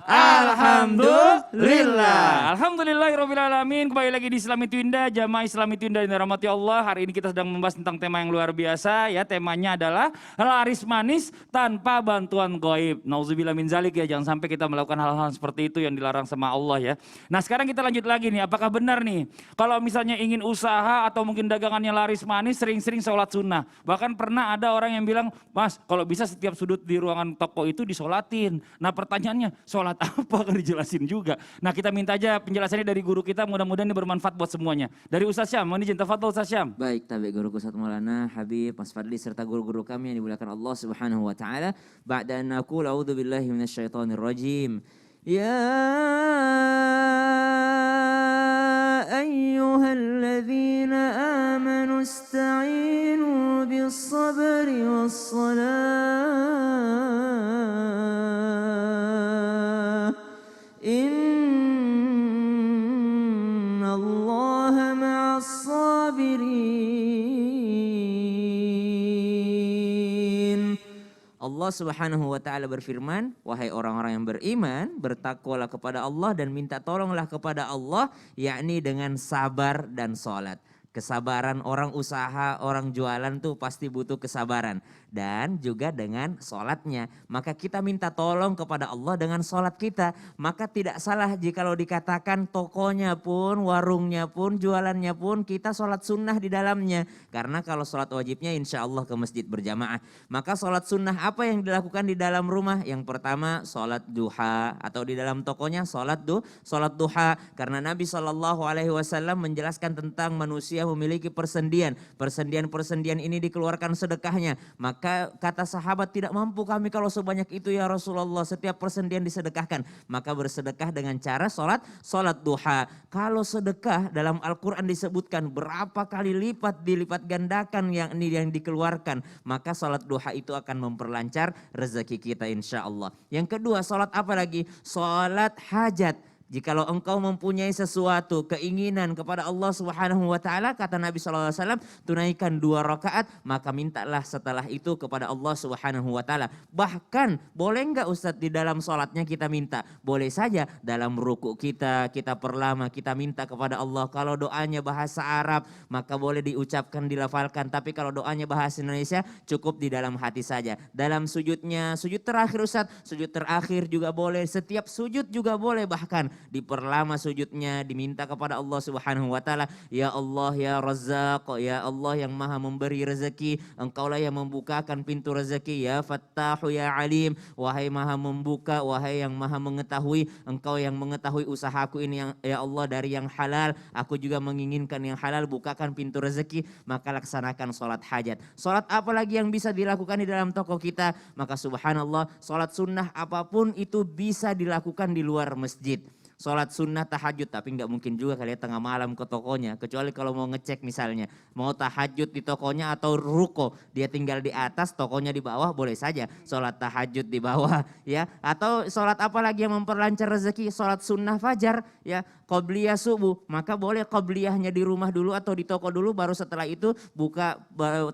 Alhamdulillah. Alhamdulillahirrabbilalamin. Kembali lagi di Islam Itu Indah, Jamaah Islam Itu Indah yang dirahmati Allah. Hari ini kita sedang membahas tentang tema yang luar biasa ya. Temanya adalah laris manis tanpa bantuan gaib. Nauzubillah min zalik ya. Jangan sampai kita melakukan hal-hal seperti itu yang dilarang sama Allah ya. Nah sekarang kita lanjut lagi nih. Apakah benar nih kalau misalnya ingin usaha atau mungkin dagangannya laris manis sering-sering sholat sunnah. Bahkan pernah ada orang yang bilang, Mas kalau bisa setiap sudut di ruangan toko itu disolatin. Nah pertanyaannya, sholat apa kan dijelasin juga. Nah kita minta aja penjelasannya dari guru kita, mudah-mudahan ini bermanfaat buat semuanya. Dari Ustaz Syam, mohon izin tafadhol Ustaz Syam. Baik, tabi guruku Ustaz Maulana, Habib, Mas Fadli serta guru-guru kami yang dimuliakan Allah Subhanahu wa taala. Ba'da an naqul a'udzu billahi minasyaitonir rajim. Ya ayyuhalladzina amanu ista'inu bis-sabri was-salah. Innallaha ma'as-sabirin. Allah Subhanahu wa taala berfirman, wahai orang-orang yang beriman, bertakwalah kepada Allah dan minta tolonglah kepada Allah, yakni dengan sabar dan salat. Kesabaran orang usaha, orang jualan tuh pasti butuh kesabaran. Dan juga dengan sholatnya. Maka kita minta tolong kepada Allah dengan sholat kita. Maka tidak salah jikalau dikatakan tokonya pun, warungnya pun, jualannya pun kita sholat sunnah di dalamnya. Karena kalau sholat wajibnya insya Allah ke masjid berjamaah. Maka sholat sunnah apa yang dilakukan di dalam rumah? Yang pertama sholat duha. Atau di dalam tokonya sholat duha. Karena Nabi SAW menjelaskan tentang manusia memiliki persendian. Persendian-persendian ini dikeluarkan sedekahnya. Maka kata sahabat, tidak mampu kami kalau sebanyak itu ya Rasulullah. Setiap persendian disedekahkan. Maka bersedekah dengan cara sholat duha. Kalau sedekah dalam Al-Quran disebutkan berapa kali lipat dilipat gandakan yang dikeluarkan. Maka sholat duha itu akan memperlancar rezeki kita insya Allah. Yang kedua sholat apa lagi? Sholat hajat. Jikalau engkau mempunyai sesuatu keinginan kepada Allah Subhanahu wa taala, kata Nabi SAW, tunaikan 2 rakaat, maka mintalah setelah itu kepada Allah Subhanahu wa taala. Bahkan boleh enggak Ustadz di dalam sholatnya kita minta? Boleh saja dalam ruku kita perlama kita minta kepada Allah. Kalau doanya bahasa Arab maka boleh diucapkan, dilafalkan. Tapi kalau doanya bahasa Indonesia cukup di dalam hati saja. Dalam sujudnya, sujud terakhir Ustadz, sujud terakhir juga boleh. Setiap sujud juga boleh, bahkan diperlama sujudnya, diminta kepada Allah Subhanahu wa taala, ya Allah ya Razzaq, ya Allah yang maha memberi rezeki, engkaulah yang membukakan pintu rezeki, ya Fattahu ya Alim, wahai maha membuka, wahai yang maha mengetahui, engkau yang mengetahui usahaku ini yang ya Allah dari yang halal, aku juga menginginkan yang halal, bukakan pintu rezeki. Maka laksanakan sholat hajat. Sholat apa lagi yang bisa dilakukan di dalam toko kita? Maka subhanallah, sholat sunnah apapun itu bisa dilakukan di luar masjid. Sholat sunnah tahajud, tapi nggak mungkin juga kalian tengah malam ke tokonya. Kecuali kalau mau ngecek misalnya, mau tahajud di tokonya atau ruko. Dia tinggal di atas, tokonya di bawah, boleh saja sholat tahajud di bawah. Ya. Atau sholat apa lagi yang memperlancar rezeki? Sholat sunnah fajar, ya, qobliyah subuh. Maka boleh qobliyahnya di rumah dulu atau di toko dulu, baru setelah itu buka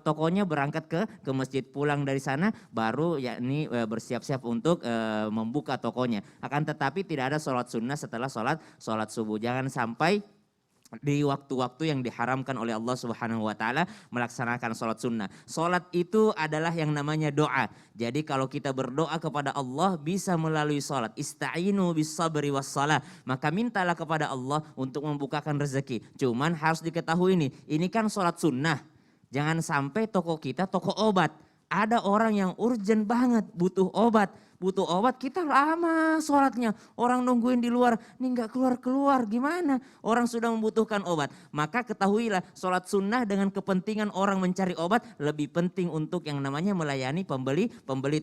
tokonya, berangkat ke masjid. Pulang dari sana baru yakni bersiap-siap untuk membuka tokonya. Akan tetapi tidak ada sholat sunnah setelah sholat subuh. Jangan sampai di waktu-waktu yang diharamkan oleh Allah Subhanahu wa taala melaksanakan sholat sunnah. Sholat itu adalah yang namanya doa. Jadi kalau kita berdoa kepada Allah bisa melalui sholat. Ista'inu bis sabri was salah. Maka mintalah kepada Allah untuk membukakan rezeki. Cuman harus diketahui ini kan sholat sunnah. Jangan sampai toko kita toko obat. Ada orang yang urgent banget butuh obat kita lama sholatnya, orang nungguin di luar, nih nggak keluar gimana? Orang sudah membutuhkan obat. Maka ketahuilah sholat sunnah dengan kepentingan orang mencari obat lebih penting untuk yang namanya melayani pembeli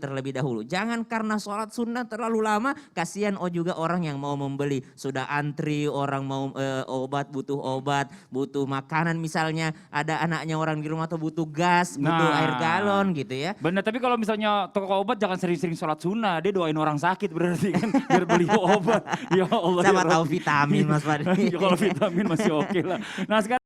terlebih dahulu. Jangan karena sholat sunnah terlalu lama, kasihan juga orang yang mau membeli. Sudah antri, orang mau butuh makanan misalnya, ada anaknya orang di rumah atau butuh gas, butuh air galon gitu ya. Benar, tapi kalau misalnya toko obat jangan sering-sering sholat sunnah, dia doain orang sakit berarti kan biar beli obat. Ya Allah. Sama tahu vitamin Mas Fadli. Kalau vitamin masih oke lah. Nah sekarang